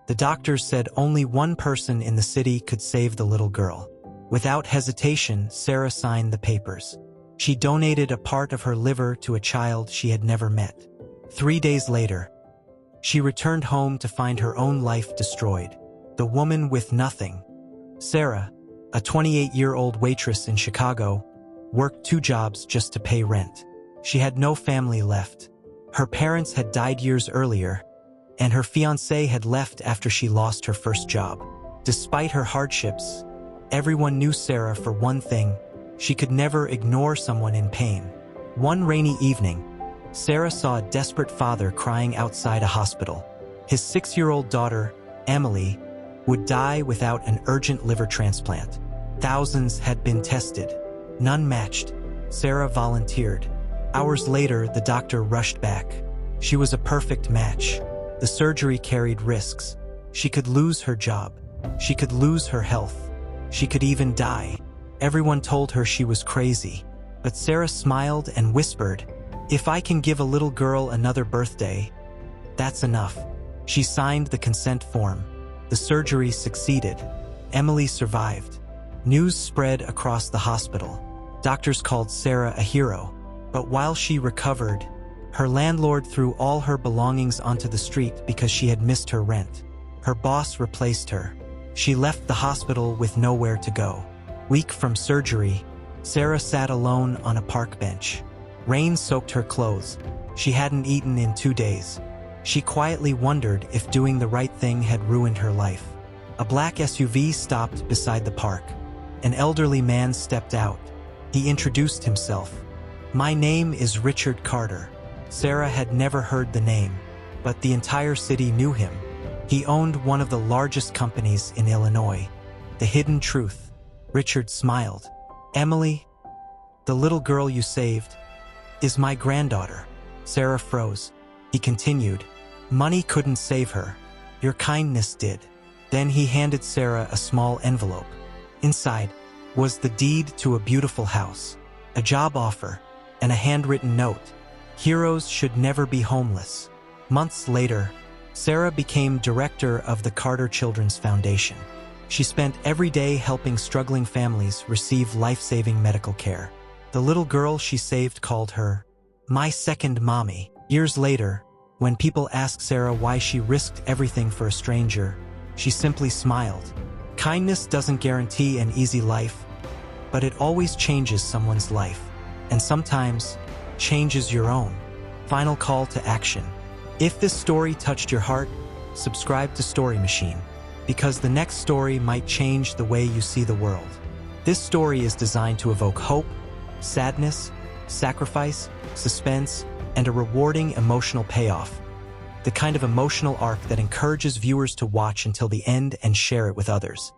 The doctors said only one person in the city could save the little girl. Without hesitation, Sarah signed the papers. She donated a part of her liver to a child she had never met. 3 days later, she returned home to find her own life destroyed. The woman with nothing. Sarah, a 28-year-old waitress in Chicago, worked 2 jobs just to pay rent. She had no family left. Her parents had died years earlier, and her fiancé had left after she lost her first job. Despite her hardships, everyone knew Sarah for one thing: she could never ignore someone in pain. One rainy evening, Sarah saw a desperate father crying outside a hospital. His 6-year-old daughter, Emily, would die without an urgent liver transplant. Thousands had been tested. None matched. Sarah volunteered. Hours later, the doctor rushed back. She was a perfect match. The surgery carried risks. She could lose her job. She could lose her health. She could even die. Everyone told her she was crazy. But Sarah smiled and whispered, "If I can give a little girl another birthday, that's enough." She signed the consent form. The surgery succeeded. Emily survived. News spread across the hospital. Doctors called Sarah a hero. But while she recovered, her landlord threw all her belongings onto the street because she had missed her rent. Her boss replaced her. She left the hospital with nowhere to go. Weak from surgery, Sarah sat alone on a park bench. Rain soaked her clothes. She hadn't eaten in 2 days. She quietly wondered if doing the right thing had ruined her life. A black SUV stopped beside the park. An elderly man stepped out. He introduced himself. "My name is Richard Carter." Sarah had never heard the name, but the entire city knew him. He owned one of the largest companies in Illinois. The hidden truth. Richard smiled. "Emily, the little girl you saved, is my granddaughter." Sarah froze. He continued, "Money couldn't save her. Your kindness did." Then he handed Sarah a small envelope. Inside was the deed to a beautiful house, a job offer, and a handwritten note. Heroes should never be homeless. Months later, Sarah became director of the Carter Children's Foundation. She spent every day helping struggling families receive life-saving medical care. The little girl she saved called her, "My second mommy." Years later, when people asked Sarah why she risked everything for a stranger, she simply smiled. Kindness doesn't guarantee an easy life, but it always changes someone's life, and sometimes changes your own. Final call to action. If this story touched your heart, subscribe to Story Machine, because the next story might change the way you see the world. This story is designed to evoke hope, sadness, sacrifice, suspense, and a rewarding emotional payoff. The kind of emotional arc that encourages viewers to watch until the end and share it with others.